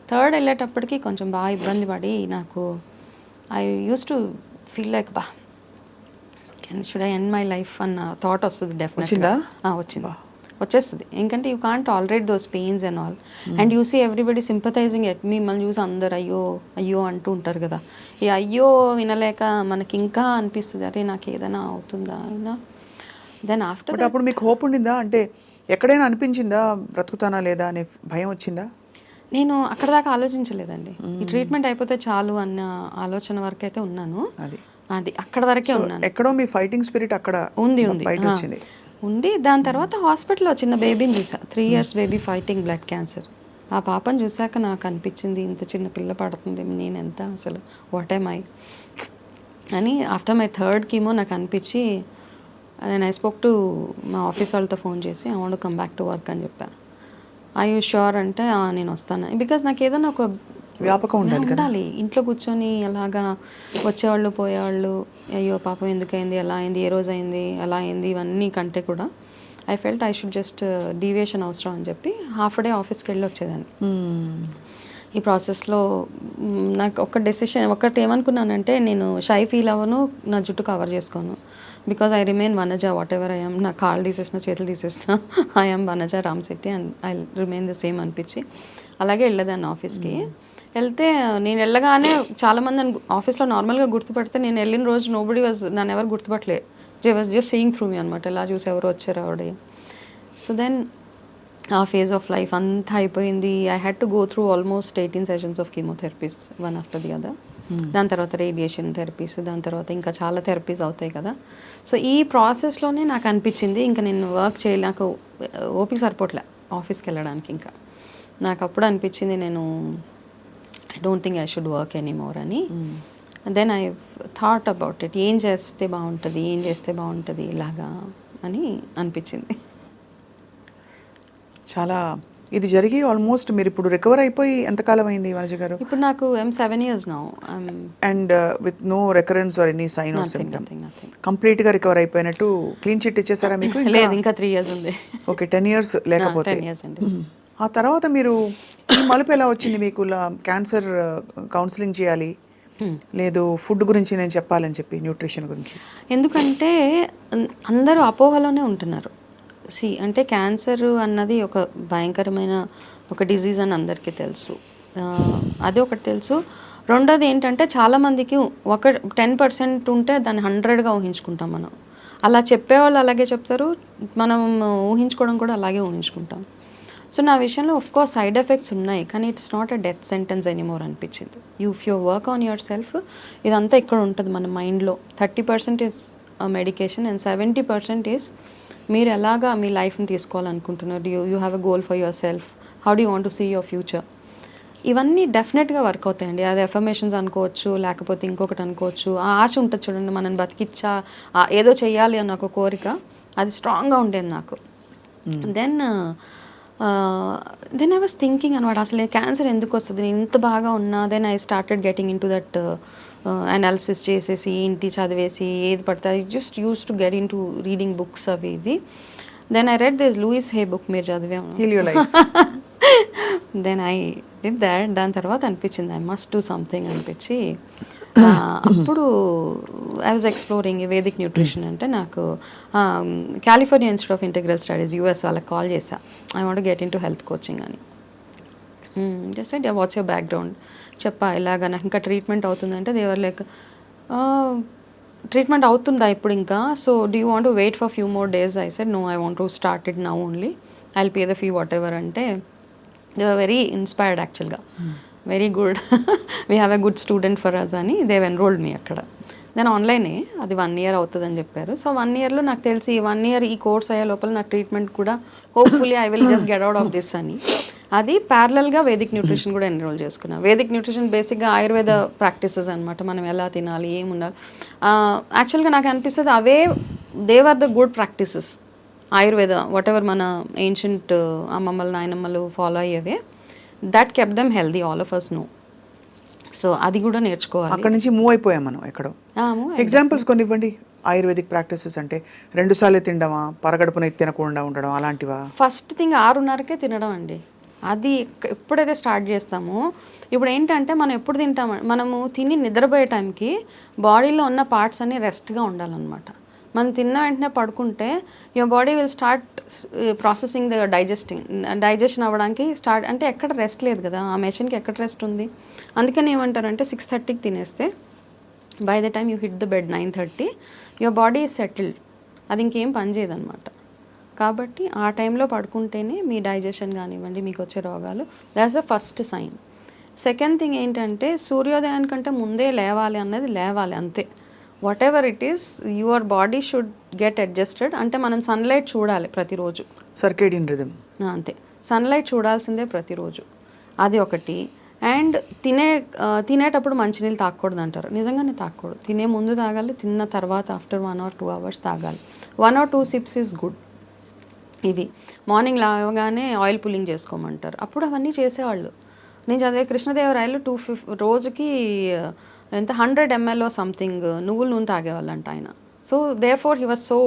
థర్డ్ వెళ్ళేటప్పటికి కొంచెం బాగా ఇబ్బంది పడి నాకు I use to feel like బా should I end my life అన్న థాట్ వస్తుంది డెఫినెట్గా. వచ్చేస్తుంది. ఎందుకంటే you can't tolerate those pains and all. And you see everybody sympathising at మిమ్మల్ని చూసి అందరు అయ్యో అయ్యో అంటూ ఉంటారు కదా. ఈ అయ్యో వినలేక మనకి ఇంకా అనిపిస్తుంది, అరే నాకు ఏదైనా అవుతుందా అయినా. దెన్ ఆఫ్టర్ అప్పుడు మీకు హోప్ ఉండిందా? అంటే ఎక్కడైనా అనిపించిందా బ్రతుకుతానా లేదా అనే భయం వచ్చిందా? నేను అక్కడ దాకా ఆలోచించలేదండి. ఈ ట్రీట్మెంట్ అయిపోతే చాలు అన్న ఆలోచన వరకు అయితే ఉన్నాను. అది అక్కడ వరకే ఉన్నాను. ఎక్కడో మీ ఫైటింగ్ స్పిరిట్ అక్కడ ఉంది ఉంది. దాని తర్వాత హాస్పిటల్లో చిన్న బేబీని చూసా, 3 years baby fighting blood cancer. ఆ పాపను చూసాక నాకు అనిపించింది ఇంత చిన్న పిల్ల పడుతుంది, నేను ఎంత అసలు వాట్ ఐ మై అని. ఆఫ్టర్ మై థర్డ్ కీమో నాకు అనిపించి నేను ఐ స్పోక్ టు మా ఆఫీస్ వాళ్ళతో ఫోన్ చేసి I want come back to work అని చెప్పాను. ఐ యూ ష్యూర్ అంటే నేను వస్తాను. బికాజ్ నాకు ఏదైనా ఒక వ్యాపకం ఉండాలి. ఇంట్లో కూర్చొని అలాగా వచ్చేవాళ్ళు పోయేవాళ్ళు, అయ్యో పాపం ఎందుకైంది, ఎలా అయింది, ఏ రోజు అయింది, ఎలా అయింది, ఇవన్నీ కంటే కూడా I felt I should just deviation అవసరం అని చెప్పి హాఫ్ డే ఆఫీస్కి వెళ్ళి వచ్చేదాన్ని. ఈ ప్రాసెస్లో నాకు ఒక డెసిషన్ ఒకటి ఏమనుకున్నానంటే, నేను షై ఫీల్ అవ్వను, నా జుట్టు కవర్ చేసుకోను. Because I remain Vanaja what ever I'm. నా కాళ్ళు తీసేసిన, చేతులు తీసేసిన, I'm Vanaja Ramsetti and I remain the same అనిపించి అలాగే వెళ్ళేదాన్ని ఆఫీస్కి. వెళ్తే నేను వెళ్ళగానే చాలామంది నన్ను ఆఫీస్లో నార్మల్గా గుర్తుపడితే, నేను వెళ్ళిన రోజు నోబడి వాజ్ నన్ను ఎవరు గుర్తుపట్టలే. వాజ్ జస్ట్ సీయింగ్ త్రూ మీ అనమాట, ఎలా చూసి ఎవరు వచ్చారు ఆవిడ. సో దెన్ ఆ ఫేజ్ ఆఫ్ లైఫ్ అంతా అయిపోయింది. I had to go through almost 18 sessions of chemotherapies, one after the other. దాని తర్వాత రేడియేషన్ థెరపీస్, దాని తర్వాత ఇంకా చాలా థెరపీస్ అవుతాయి కదా. సో ఈ ప్రాసెస్లోనే నాకు అనిపించింది ఇంకా నేను వర్క్ చేయాలి, నాకు ఓపిక సరిపోట్లే ఆఫీస్కి వెళ్ళడానికి. ఇంకా నాకు అప్పుడు అనిపించింది నేను I don't think I should work anymore అని. Then I thought about it, ఏం చేస్తే బాగుంటుంది ఇలాగా అని అనిపించింది. చాలా ఇది జరిగి ఆల్మోస్ట్ మీరు ఇప్పుడు రికవర్ అయిపోయి ఎంతకాలం అయింది వనజ గారు? ఇప్పుడు నాకు 7 years now. And with no recurrence or any sign of symptom, Nothing. Complete గా రికవర్ అయిపోయినట్టు క్లీన్ చిట్ ఇచ్చేసారా మీకు? లేదు, ఇంకా 3 years ఉంది. ఓకే, 10 years లేకపోతే 10 years అండి. ఆ తర్వాత మీరు ఈ మలుపు ఎలా వచ్చింది మీకు? క్యాన్సర్ కౌన్సిలింగ్ చేయాలి, లేదు ఫుడ్ గురించి నేను చెప్పాలని చెప్పి, న్యూట్రిషన్ గురించి. ఎందుకంటే అందరూ అపోహలోనే ఉంటున్నారు. అంటే క్యాన్సర్ అన్నది ఒక భయంకరమైన ఒక డిజీజ్ అని అందరికీ తెలుసు. అది ఒకటి తెలుసు. రెండోది ఏంటంటే చాలామందికి ఒక 10% ఉంటే దాన్ని 100గా ఊహించుకుంటాం మనం. అలా చెప్పేవాళ్ళు అలాగే చెప్తారు, మనం ఊహించుకోవడం కూడా అలాగే ఊహించుకుంటాం. సో నా విషయంలో కోర్స్ సైడ్ ఎఫెక్ట్స్ ఉన్నాయి, కానీ it's not a death sentence anymore అనిపించింది. If you work on yourself, ఇదంతా ఇక్కడ ఉంటుంది మన మైండ్లో. 30% ఈజ్ మెడికేషన్ అండ్ 70% ఈజ్ మీరు ఎలాగా మీ లైఫ్ని తీసుకోవాలనుకుంటున్నారు. You have a goal for yourself, how do want to see your future. ఇవన్నీ డెఫినెట్గా వర్క్ అవుతాయండి. అది ఎఫర్మేషన్స్ అనుకోవచ్చు, లేకపోతే ఇంకొకటి అనుకోవచ్చు. ఆ ఆశ ఉంటుంది చూడండి, మనం బతికిచ్చా ఏదో చెయ్యాలి అన్న ఒక కోరిక, అది స్ట్రాంగ్గా ఉండేది నాకు. దెన్ ఐ వాస్ థింకింగ్ అనమాట, అసలు క్యాన్సర్ ఎందుకు వస్తుంది, నేను ఇంత బాగా ఉన్నా. Then I started getting into that analysis చేసేసి, ఇంటి చదివేసి ఏది పడితే I just use to get into reading books అవి ఇవి. Then I read this Louise Hay book, మీరు చదివాము. Then I did that. దాని తర్వాత అనిపించింది ఐ మస్ట్ డూ సంథింగ్ అనిపించి, అప్పుడు I was exploring Vedic nutrition. అంటే నాకు California Institute of Integral Studies US వాళ్ళకి కాల్ చేశా, I want get in to health coaching అని. జస్ట్ అంటే వాట్స్ యువర్ బ్యాక్గ్రౌండ్ చెప్పా, ఇలాగా నాకు ఇంకా ట్రీట్మెంట్ అవుతుందంటే దేవర్ లైక్ ట్రీట్మెంట్ అవుతుందా ఇప్పుడు ఇంకా, so do you want to wait for few more days? I said no, I want to start it now only, I will pay the fee whatever. అంటే they were very inspired యాక్చువల్గా, very good, we have a good student for us అని they've enrolled మీ అక్కడ. నేను ఆన్లైనే, అది 1 year అవుతుందని చెప్పారు. So 1 yearలో నాకు తెలిసి 1 year ఈ కోర్స్ అయ్యే లోపల నా ట్రీట్మెంట్ కూడా hopefully I will just get out of this అని, అది ప్యారలల్గా వేదిక్ న్యూట్రిషన్ కూడా ఎన్రోల్ చేసుకున్నాను. వేదిక్ న్యూట్రిషన్ బేసిక్గా ఆయుర్వేద ప్రాక్టీసెస్ అనమాట, మనం ఎలా తినాలి, ఏమి ఉండాలి. యాక్చువల్గా నాకు అనిపిస్తుంది అవే they were the good practices, Ayurveda whatever మన ఏన్షియంట్ అమ్మమ్మలు నాయనమ్మలు ఫాలో అయ్యేవే, that kept them healthy, all of us know. సో అది కూడా నేర్చుకోవాలి. అక్కడ నుంచి మూవ్ అయిపోయాం మనం ఎక్కడో. ఎగ్జాంపుల్స్ కొన్ని ఇవ్వండి. ఆయుర్వేదిక్ ప్రాక్టీసెస్ అంటే 2 సార్లు తినడమా, పరగడుపున తినకుండా ఉండడం అలాంటివా? ఫస్ట్ థింగ్ 6:30కే తినడం అండి. అది ఎప్పుడైతే స్టార్ట్ చేస్తామో, ఇప్పుడు ఏంటంటే మనం ఎప్పుడు తింటాం, మనము తిని నిద్రపోయే టైంకి బాడీలో ఉన్న పార్ట్స్ అన్నీ రెస్ట్గా ఉండాలన్నమాట. మనం తిన్న వెంటనే పడుకుంటే your body will start processing the digestion అవ్వడానికి స్టార్ట్, అంటే ఎక్కడ రెస్ట్ లేదు కదా, ఆ మెషిన్కి ఎక్కడ రెస్ట్ ఉంది. అందుకని ఏమంటారంటే 6:30కి తినేస్తే by the time you hit the bed 9:30 your body is settled, అది ఇంకేం పని చేయదన్నమాట. కాబట్టి ఆ టైంలో పడుకుంటేనే మీ డైజెషన్ కానివ్వండి, మీకు వచ్చే రోగాలు, that's the first sign. Second thing ఏంటంటే సూర్యోదయానికంటే ముందే లేవాలి అన్నది, లేవాలి అంతే. Whatever it is, your body should get adjusted. అంటే మనం సన్లైట్ చూడాలి ప్రతిరోజు, సర్కేడియన్ రిథమ్ అంతే, సన్లైట్ చూడాల్సిందే ప్రతిరోజు, అది ఒకటి. అండ్ తినేటప్పుడు మంచినీళ్ళు తాగకూడదు అంటారు, నిజంగానే తాగకూడదు. తినే ముందు తాగాలి, తిన్న తర్వాత ఆఫ్టర్ 1 or 2 hours తాగాలి. 1 or 2 sips ఈజ్ గుడ్. ఇవి మార్నింగ్ లాగానే ఆయిల్ పుల్లింగ్ చేసుకోమంటారు, అప్పుడు అవన్నీ చేసేవాళ్ళు. నేను చదివే కృష్ణదేవరాయలు రోజుకి ఎంత 100 ml సంథింగ్ నువ్వుల నూనె తాగేవాళ్ళంట ఆయన. So therefore he was so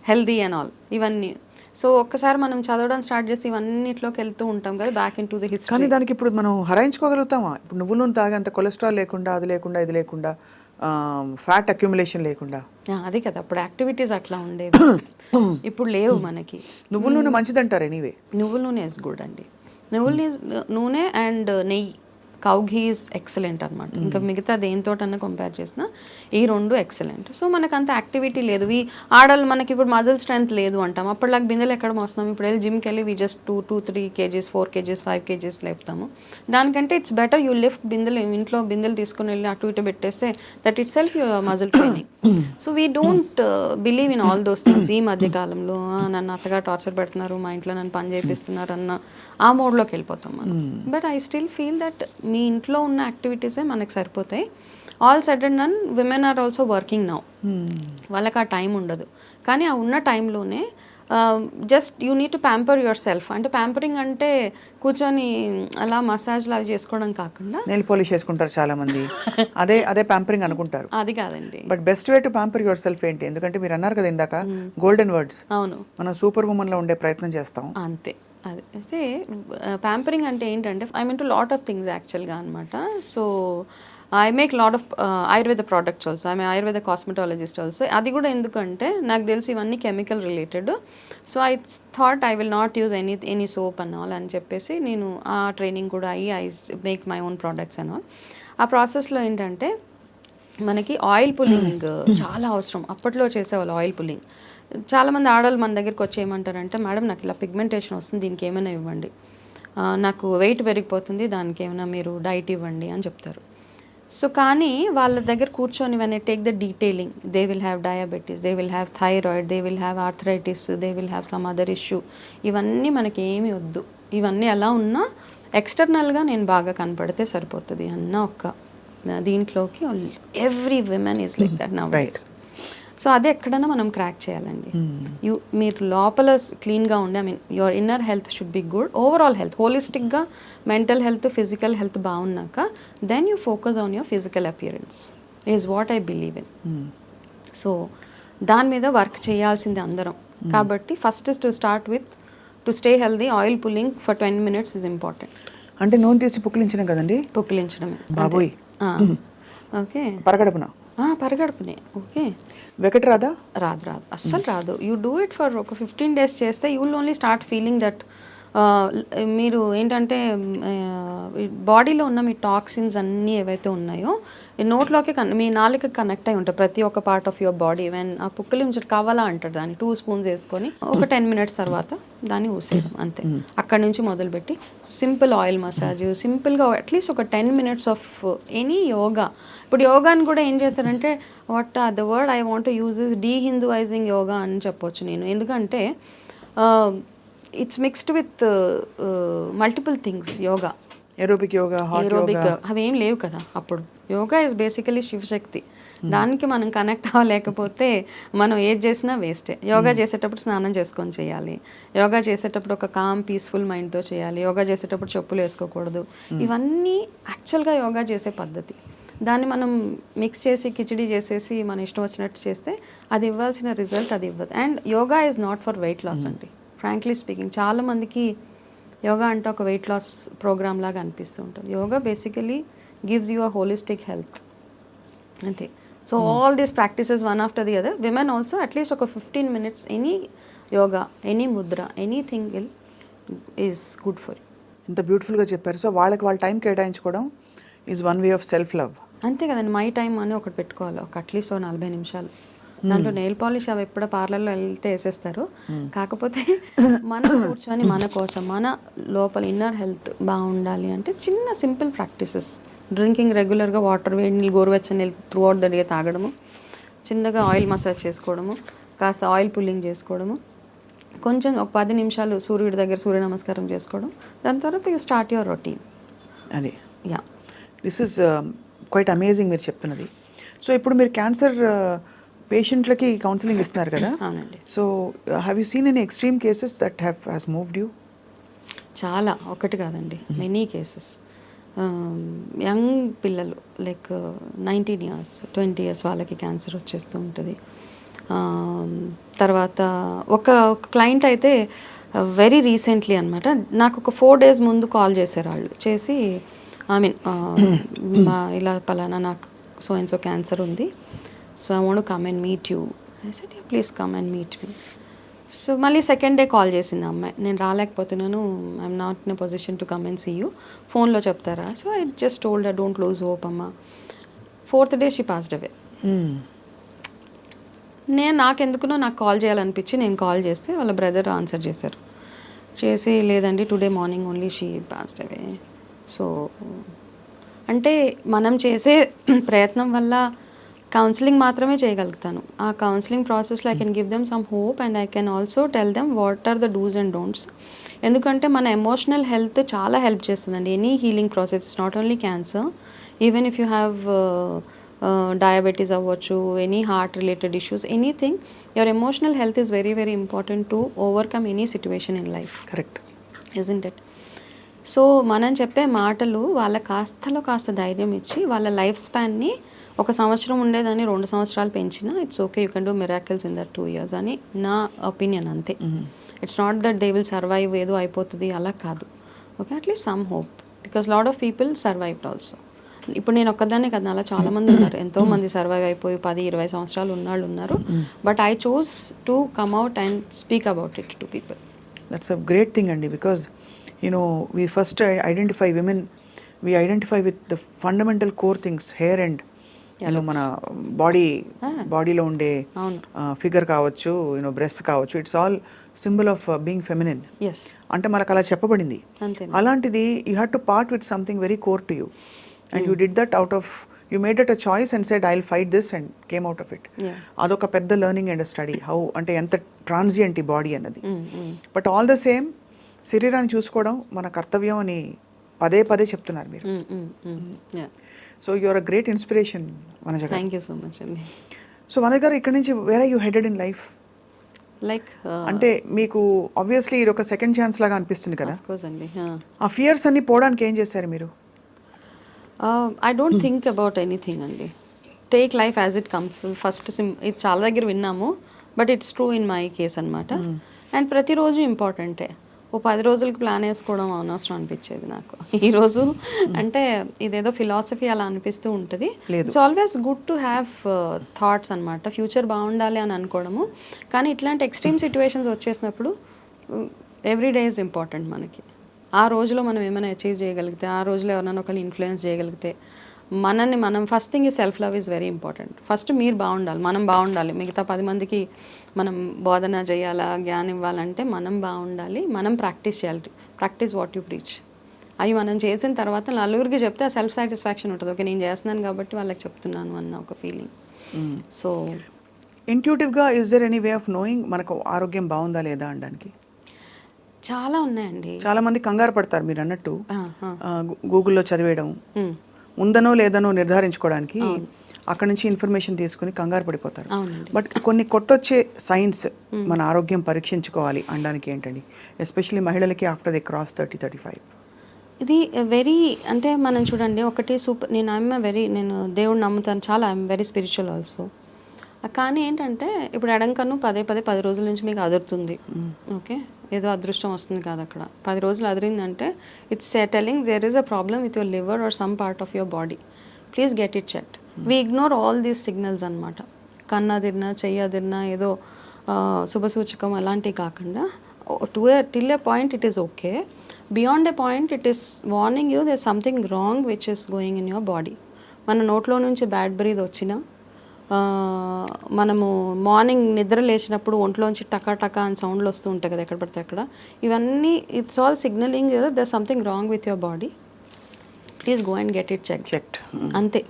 healthy and all ఇవన్నీ. సో ఒక్కసారి మనం చదవడం స్టార్ట్ చేసి ఇవన్నిట్లోకి వెళ్తూ ఉంటాం కదా, back into the history. కానీ దానికి ఇప్పుడు మనం హరాయించుకోగలుగుతామా? ఇప్పుడు నువ్వుల నూనె తాగే అంత కొలెస్ట్రాల్ లేకుండా, అది లేకుండా, ఇది లేకుండా, ఫ్యాట్ అక్యుములేషన్ లేకుండా, అదే కదా అప్పుడు యాక్టివిటీస్ అట్లా ఉండేవి, ఇప్పుడు లేవు మనకి. నువ్వుల నూనె మంచిదంటారు ఎనీవే. నువ్వుల నూనె ఇస్ గుడ్ అండి. నువ్వుల నూనె అండ్ నెయ్యి, కౌ ఘీ ఈజ్ ఎక్సలెంట్ అనమాట. ఇంకా మిగతా దేనితోటన్నా కంపేర్ చేసినా ఈ 2 ఎక్సలెంట్. సో మనకు అంత యాక్టివిటీ లేదు. ఆడవాళ్ళు మనకి ఇప్పుడు మజిల్ స్ట్రెంత్ లేదు అంటాం, అప్పటిలాగా బిందెలు ఎక్కడ మోస్తున్నాం. ఇప్పుడు వెళ్ళి జిమ్కి వెళ్ళి we just 2-3 kgs 4 kgs 5 kgs లేపుతాము. దానికంటే ఇట్స్ బెటర్ యూ లిఫ్ట్ బిందెలు, ఇంట్లో బిందెలు తీసుకుని వెళ్ళి అటు ఇటు పెట్టేస్తే that it self your muscle training. So we don't believe in all those things. ఈ మధ్య కాలంలో నన్ను అత్తగా టార్చర్ పెడుతున్నారు, మా ఇంట్లో నన్ను పని చేపిస్తున్నారు అన్న ఆ మోడ్లోకి వెళ్ళిపోతాం మనం. But I still feel that మీ ఇంట్లో ఉన్న యాక్టివిటీసే మనకు సరిపోతాయి. All said and done, women are also working now, వాళ్ళకి ఆ టైం ఉండదు. కానీ ఆ ఉన్న టైంలోనే just you need to pamper yourself. అంటే ప్యాంపరింగ్ అంటే కూర్చొని అలా మసాజ్ లాగా చేసుకోవడం కాకుండా నెయిల్ పాలిష్ చేసుకుంటారు చాలా మంది, అదే అదే ప్యాంపరింగ్ అనుకుంటారు. అది కాదండి. But best way to pamper your self ఏంటి? ఎందుకంటే మీరు అన్నారు కదా ఇందాక గోల్డెన్ వర్డ్స్, అవును, మనం సూపర్ ఉమెన్ లో ఉండే ప్రయత్నం చేస్తాం. అంతే. అది అయితే ప్యాంపరింగ్ అంటే ఏంటంటే I mean to lot of things యాక్చువల్గా అనమాట. So I make lot of Ayurveda products also. I Ayurveda cosmetologist also. అది కూడా ఎందుకంటే నాకు తెలిసి ఇవన్నీ chemical related. So I thought I will not use any soap and all అని చెప్పేసి నేను ఆ ట్రైనింగ్ కూడా అయ్యి I make my own products and all. ఆ ప్రాసెస్లో ఏంటంటే మనకి ఆయిల్ పుల్లింగ్ చాలా అవసరం. అప్పట్లో చేసేవాళ్ళు ఆయిల్ పుల్లింగ్. చాలామంది ఆడవాళ్ళు మన దగ్గరికి వచ్చి ఏమంటారంటే, మేడం నాకు ఇలా పిగ్మెంటేషన్ వస్తుంది, దీనికి ఏమైనా ఇవ్వండి, నాకు వెయిట్ పెరిగిపోతుంది, దానికి ఏమైనా మీరు డైట్ ఇవ్వండి అని చెప్తారు. సో కానీ వాళ్ళ దగ్గర కూర్చొని when I take the detailing, they will have diabetes, they will have thyroid, they will have arthritis, they will have some other issue. ఇవన్నీ మనకి ఏమీ వద్దు, ఇవన్నీ ఎలా ఉన్నా ఎక్స్టర్నల్గా నేను బాగా కనపడితే సరిపోతుంది అన్న ఒక దీంట్లోకి every women is like that now. So అదే ఎక్కడైనా మనం క్రాక్ చేయాలండి. మీరు లోపల క్లీన్గా ఉండి, I mean your inner health should be good, overall health హోలిస్టిక్గా మెంటల్ హెల్త్ ఫిజికల్ హెల్త్ బాగున్నాక then you focus on your physical appearance is what I believe in. So దాని మీద వర్క్ చేయాల్సింది అందరం. కాబట్టి first to start with to stay healthy, oil pulling for 20 minutes is important. అంటే నూనె తీసి పుక్కిలించడం కదండి? పుక్కిలించడమే బాబోయ్. ఓకే, పరగడుపున పరగడుపునే. ఓకే, వెకట్ రాదా? రాదు అస్సలు రాదు. యూ డూ ఇట్ ఫర్ ఒక 15 days చేస్తే you will only start feeling that మీరు ఏంటంటే బాడీలో ఉన్న మీ టాక్సిన్స్ అన్నీ ఏవైతే ఉన్నాయో నోట్లోకి మీ నాలుక కనెక్ట్ అయి ఉంటాయి ప్రతి ఒక్క part of your body. When ఆ పుక్కలించడం కావాలా అంటారు, దాన్ని 2 spoons వేసుకొని ఒక 10 minutes తర్వాత దాన్ని ఊసేయడం అంతే. అక్కడ నుంచి మొదలుపెట్టి సింపుల్ ఆయిల్ మసాజ్, సింపుల్గా అట్లీస్ట్ ఒక 10 minutes ఆఫ్ ఎనీ యోగా. ఇప్పుడు యోగాని కూడా ఏం చేస్తారంటే what the word I want to use is dehinduising yoga అని చెప్పొచ్చు నేను. ఎందుకంటే it's mixed with multiple things. Yoga, aerobic yoga, aerobic అవేం లేవు కదా అప్పుడు. Yoga is basically Shivashakti. దానికి మనం కనెక్ట్ అవ్వలేకపోతే మనం ఏది చేసినా వేస్టే. యోగా చేసేటప్పుడు స్నానం చేసుకొని చేయాలి, యోగా చేసేటప్పుడు ఒక కామ్ పీస్ఫుల్ మైండ్తో చేయాలి, యోగా చేసేటప్పుడు చెప్పులు వేసుకోకూడదు. ఇవన్నీ యాక్చువల్గా యోగా చేసే పద్ధతి. దాన్ని మనం మిక్స్ చేసి కిచిడి చేసేసి మన ఇష్టం వచ్చినట్టు చేస్తే అది ఇవ్వాల్సిన రిజల్ట్ అది ఇవ్వదు. And yoga is not for weight loss అండి, ఫ్రాంక్లీ స్పీకింగ్. చాలామందికి యోగా అంటే ఒక వెయిట్ లాస్ ప్రోగ్రామ్ లాగా అనిపిస్తూ ఉంటుంది. Yoga basically gives you a holistic health అంతే. So all these practices one after the other. Women also at least ఒక 15 minutes any yoga, any mudra, anything is good for you. ఇంత బ్యూటిఫుల్గా చెప్పారు. సో వాళ్ళకి వాళ్ళ టైం కేటాయించుకోవడం is one way of self love. అంతే కదండి. మై టైం అని ఒకటి పెట్టుకోవాలి, ఒక అట్లీస్ట్ 40 నిమిషాలు. దాంట్లో నెయిల్ పాలిష్ అవి ఎప్పుడో పార్లర్లో వెళ్తే వేసేస్తారు. కాకపోతే మనం కూర్చొని మన కోసం మన లోపల ఇన్నర్ హెల్త్ బాగుండాలి అంటే చిన్న సింపుల్ ప్రాక్టీసెస్. డ్రింకింగ్ రెగ్యులర్గా వాటర్, వేడి నీళ్ళు, గోరువెచ్చని నీళ్ళు త్రూ అవుట్ ద డే తాగడము, చిన్నగా ఆయిల్ మసాజ్ చేసుకోవడము, కాస్త ఆయిల్ పుల్లింగ్ చేసుకోవడము, కొంచెం ఒక 10 నిమిషాలు సూర్యుడి దగ్గర సూర్య నమస్కారం చేసుకోవడం. దాని తర్వాత యూ స్టార్ట్ యువర్ రొటీన్. అది yeah, this is quite amazing మీరు చెప్తున్నది. సో ఇప్పుడు మీరు క్యాన్సర్ పేషెంట్లకి కౌన్సిలింగ్ ఇస్తున్నారు కదా? అవునండి. So have you seen any extreme cases that has moved you? చాలా, ఒకటి కాదండి, మెనీ కేసెస్. యంగ్ పిల్లలు లైక్ 19 years 20 years వాళ్ళకి క్యాన్సర్ వచ్చేస్తూ ఉంటుంది. తర్వాత ఒక క్లయింట్ అయితే వెరీ రీసెంట్లీ అనమాట, నాకు ఒక 4 days ముందు కాల్ చేశారు వాళ్ళు. చేసి ఐ మీన్ ఇలా పలానా నాకు సో అండ్ సో క్యాన్సర్ ఉంది, so I want to come and meet you. I said yeah please come and meet me. So మళ్ళీ సెకండ్ డే కాల్ చేసింది అమ్మాయి, నేను రాలేకపోతున్నాను, I'm not in a position to come and see you, ఫోన్లో చెప్తారా? So I just told her don't lose hope అమ్మా. 4th day she passed away. నాకెందుకునో నాకు కాల్ చేయాలనిపించి నేను కాల్ చేస్తే వాళ్ళ బ్రదర్ ఆన్సర్ చేశారు. చేసి లేదండి today morning only she passed away. So అంటే మనం చేసే ప్రయత్నం వల్ల కౌన్సిలింగ్ మాత్రమే చేయగలుగుతాను. ఆ కౌన్సిలింగ్ ప్రాసెస్లో I can give them some hope and I can also tell them what are the dos and don'ts. ఎందుకంటే మన ఎమోషనల్ హెల్త్ చాలా హెల్ప్ చేస్తుందండి any healing process. It's not only cancer, even if you have diabetes అవ్వచ్చు, any heart related issues, anything, your emotional health is very very important to overcome any situation in life, correct. Isn't it? So మనం చెప్పే మాటలు వాళ్ళ కాస్తలో కాస్త ధైర్యం ఇచ్చి వాళ్ళ life స్పాన్ని 1 సంవత్సరం ఉండేదాన్ని 2 సంవత్సరాలు పెంచినా it's okay, you can do miracles in that 2 years అని నా ఒపీనియన్ అంతే. It's not that they will survive, ఏదో అయిపోతుంది అలా కాదు. Okay, at least some hope, because lot of people survived also. ఇప్పుడు నేను ఒక్కదాన్నే కదా, అలా చాలా మంది ఉన్నారు, ఎంతో మంది సర్వైవ్ అయిపోయి 10-20 సంవత్సరాలు ఉన్నాళ్ళు ఉన్నారు. But I choose to come out and speak about it to people. That's a great thing అండి, because we first identify women, we identify with the fundamental core things, hair and మన బాడీలో ఉండే figure కావచ్చు, breast కావచ్చు, it's all symbol of being feminine. అంటే మనకు అలా చెప్పబడింది. అలాంటిది you had to part with something very core to you, and you did that out of, you made it a choice and said I will fight this and came out of it. అదొక పెద్ద learning and study, how అంటే ఎంత transient ఈ body అన్నది. But all the same శరీరాన్ని చూసుకోవడం మన కర్తవ్యం అని పదే పదే చెప్తున్నారు మీరు. So you are a great inspiration Vanaja garu. Thank you so much అండి. సో వనజ గారు, ఇక్కడ నుంచి where are you headed in life? Like అంటే మీకు ఆబ్వియస్లీ ఇది ఒక సెకండ్ ఛాన్స్ లాగా అనిపిస్తుంది కదా. ఆ ఫియర్స్ అన్ని పోవడానికి ఏం చేశారు మీరు? I don't think about anything అండి. Take life as it comes. First ఇది చాలా దగ్గర విన్నాము, but it's true in my case అనమాట. అండ్ ప్రతిరోజు ఇంపార్టెంటే. 10 రోజులకి ప్లాన్ వేసుకోవడం అనవసరం అనిపించేది నాకు ఈరోజు. అంటే ఇదేదో ఫిలాసఫీ అలా అనిపిస్తూ ఉంటుంది. It's always good to have thoughts అనమాట, ఫ్యూచర్ బాగుండాలి అని అనుకోవడము. కానీ ఇట్లాంటి ఎక్స్ట్రీమ్ సిచ్యువేషన్స్ వచ్చేసినప్పుడు ఎవ్రీ డే ఈజ్ ఇంపార్టెంట్ మనకి. ఆ రోజులో మనం ఏమైనా అచీవ్ చేయగలిగితే, ఆ రోజులో ఎవరైనా ఒకరిని ఇన్ఫ్లుయెన్స్ చేయగలిగితే, మనల్ని మనం ఫస్ట్ థింగ్ ఈ self love is very important. First మీరు బాగుండాలి, మనం బాగుండాలి. మిగతా 10 మందికి మనం బోధన చేయాలా, జ్ఞానం ఇవ్వాలంటే మనం బాగుండాలి, మనం ప్రాక్టీస్ చేయాలి. Practice what you preach. అవి మనం చేసిన తర్వాత నలుగురికి చెప్తే ఆ సెల్ఫ్ సాటిస్ఫాక్షన్ ఉంటుంది. ఓకే, నేను చేస్తున్నాను కాబట్టి వాళ్ళకి చెప్తున్నాను అన్న ఒక ఫీలింగ్. సో ఇంట్యూటివ్గా is there any way of knowing మనకు ఆరోగ్యం బాగుందా లేదా అనడానికి? చాలా ఉన్నాయండి. చాలా మంది కంగారు పడతారు మీరు అన్నట్టు, గూగుల్లో చదివేయడం, ఉందనో లేదనో నిర్ధారించుకోవడానికి అక్కడ నుంచి ఇన్ఫర్మేషన్ తీసుకుని కంగారు పడిపోతారు. బట్ కొన్ని కొట్టొచ్చే సైన్స్ మన ఆరోగ్యం పరీక్షించుకోవాలి అనడానికి ఏంటండి, ఎస్పెషల్లీ మహిళలకి ఆఫ్టర్ దే క్రాస్ 30-35? ఇది వెరీ, అంటే మనం చూడండి, ఒకటి సూపర్, నేను దేవుడు నమ్ముతాను చాలా, ఐఎమ్ వెరీ స్పిరిచువల్ ఆల్సో. కానీ ఏంటంటే ఇప్పుడు ఎడంకన్ను 10 రోజుల నుంచి మీకు అదురుతుంది. ఓకే, ఏదో అదృష్టం వస్తుంది కాదు అక్కడ. 10 రోజులు అదిరిందంటే it's telling there is a problem with your liver or some part of your body. Please get it checked. We ignore all these signals అనమాట. కన్ను అదిరినా, చెయ్యి అదిరినా, ఏదో శుభసూచకం అలాంటివి కాకుండా till a point it is okay. Beyond a point it is warning you there something wrong which is going in your body. మన నోట్లో నుంచి బ్యాడ్ బ్రీత్ వచ్చినా, మనము మార్నింగ్ నిద్ర లేచినప్పుడు ఒంట్లోంచి టకా టకా అని సౌండ్లు వస్తూ ఉంటాయి కదా ఎక్కడ పడితే అక్కడ, ఇవన్నీ it's all signalling there something wrong with your body. Please go and get it checked. అంతే.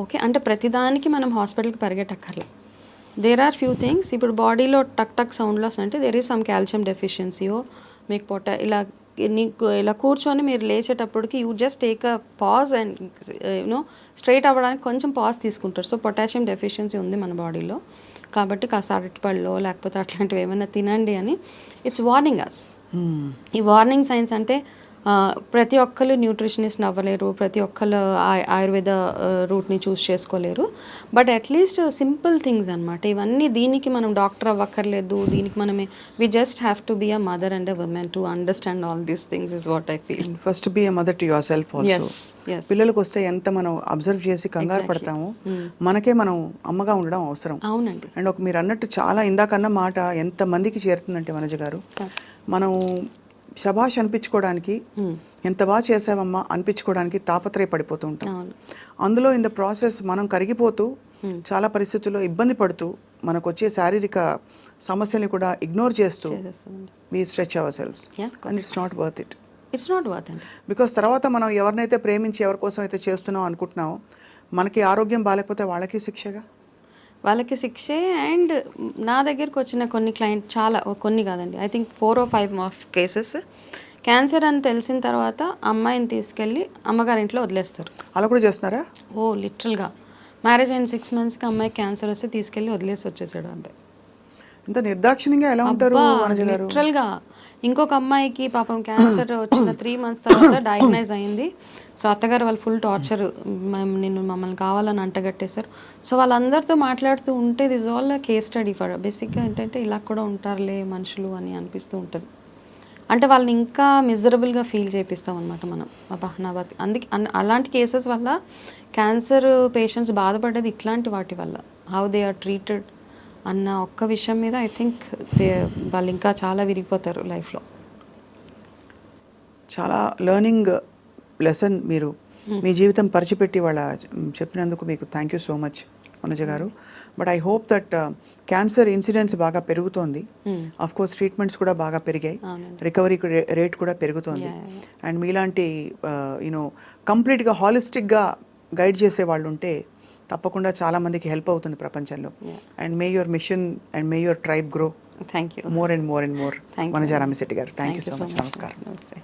ఓకే, అంటే ప్రతిదానికి మనం హాస్పిటల్కి పరిగెట్టక్కర్లా. There are few things. ఇప్పుడు బాడీలో టక్ టక్ సౌండ్లు వస్తుంటే దేర్ ఈజ్ సమ్ కాల్షియం డెఫిషియన్సీయో, మీకు నీకు ఇలా కూర్చొని మీరు లేచేటప్పటికి you just take a pause and you know straight అవ్వడానికి కొంచెం పాజ్ తీసుకుంటారు. సో పొటాషియం డెఫిషియన్సీ ఉంది మన బాడీలో, కాబట్టి కాస్త అరటిపళ్ళు లేకపోతే అట్లాంటివి ఏమైనా తినండి అని ఇట్స్ వార్నింగ్ అస్. ఈ వార్నింగ్ సైన్స్ అంటే ప్రతి ఒక్కరు న్యూట్రిషనిస్ట్ అవ్వలేరు, ప్రతి ఒక్కరు ఆయుర్వేద రూట్ని చూస్ చేసుకోలేరు. బట్ అట్లీస్ట్ సింపుల్ థింగ్స్ అనమాట ఇవన్నీ. దీనికి మనం డాక్టర్ అవ్వక్కర్లేదు, దీనికి మనమే we just have to be a mother and a woman to understand all these things is what I feel. First be a mother to yourself also. పిల్లలకు వస్తే ఎంత మనం అబ్జర్వ్ చేసి కంగారు పడతాము, మనకే మనం అమ్మగా ఉండడం అవసరం. అవునండి. అండ్ మీరు అన్నట్టు చాలా ఇందాకన్న మాట ఎంత మందికి చేరుతుందంటే వనజ గారు, మనం శభాష్ అనిపించుకోవడానికి, ఎంత బాగా చేసావమ్మా అనిపించుకోవడానికి తాపత్రయపడిపోతూ ఉంటాం. అందులో ఇన్ ద ప్రాసెస్ మనం కరిగిపోతూ చాలా పరిస్థితుల్లో ఇబ్బంది పడుతూ మనకు వచ్చే శారీరక సమస్యల్ని కూడా ఇగ్నోర్ చేస్తూ we stretch ourselves and it's not worth it. It's not worth it. Because తర్వాత మనం ఎవరినైతే ప్రేమించి ఎవరి కోసం అయితే చేస్తున్నాం అనుకుంటున్నామో మనకి ఆరోగ్యం బాగాలేకపోతే వాళ్ళకి శిక్షగా, వాళ్ళకి శిక్షే. అండ్ నా దగ్గరికి వచ్చిన కొన్ని క్లయింట్, చాలా కొన్ని కాదండి, I think 4 or 5 cases cancer అని తెలిసిన తర్వాత అమ్మాయిని తీసుకెళ్ళి అమ్మగారింట్లో వదిలేస్తారు. అలా కూడా చేస్తున్నారా? లిటరల్గా మ్యారేజ్ అయిన 6 మంత్స్కి అమ్మాయికి క్యాన్సర్ వస్తే తీసుకెళ్ళి వదిలేసి వచ్చేసాడు ఆ అబ్బాయి. ఇంత నిర్దాక్షిణ్యంగా ఎలా ఉంటారు వనజ గారు? లిటరల్గా ఇంకొక అమ్మాయికి పాపం క్యాన్సర్ వచ్చిన 3 మంత్స్ తర్వాత డయాగ్నైజ్ అయింది. సో అత్తగారు వాళ్ళు ఫుల్ టార్చర్, మమ్మల్ని కావాలని అంటగట్టేశారు. సో వాళ్ళందరితో మాట్లాడుతూ ఉంటే this all case study for బేసిక్గా ఏంటంటే ఇలా కూడా ఉంటారులే మనుషులు అని అనిపిస్తూ ఉంటుంది. అంటే వాళ్ళని ఇంకా మిజరబుల్గా ఫీల్ చేపిస్తాం అనమాట మనం. అబ్బా నా బతి అందుకే అలాంటి కేసెస్ వల్ల క్యాన్సర్ పేషెంట్స్ బాధపడేది ఇట్లాంటి వాటి వల్ల, హౌ దే ఆర్ ట్రీటెడ్ అన్న ఒక్క విషయం మీద ఐ థింక్ వాళ్ళు ఇంకా చాలా విరిగిపోతారు లైఫ్లో. చాలా లెర్నింగ్ లెసన్ మీరు మీ జీవితం పరిచిపెట్టి వాళ్ళ చెప్పినందుకు మీకు thank you so much Vanaja garu. But I hope that cancer incidents బాగా పెరుగుతోంది. ఆఫ్ కోర్స్ ట్రీట్మెంట్స్ కూడా బాగా పెరిగాయి, రికవరీ రేట్ కూడా పెరుగుతోంది. అండ్ మీలాంటి యూనో కంప్లీట్గా హాలిస్టిక్గా గైడ్ చేసే వాళ్ళు ఉంటే తప్పకుండా చాలా మందికి హెల్ప్ అవుతుంది ప్రపంచంలో. And may your mission and may your tribe grow thank you more and more and more. Vanaja Ramishetty garu, thank you so much. నమస్కారం. నమస్తే.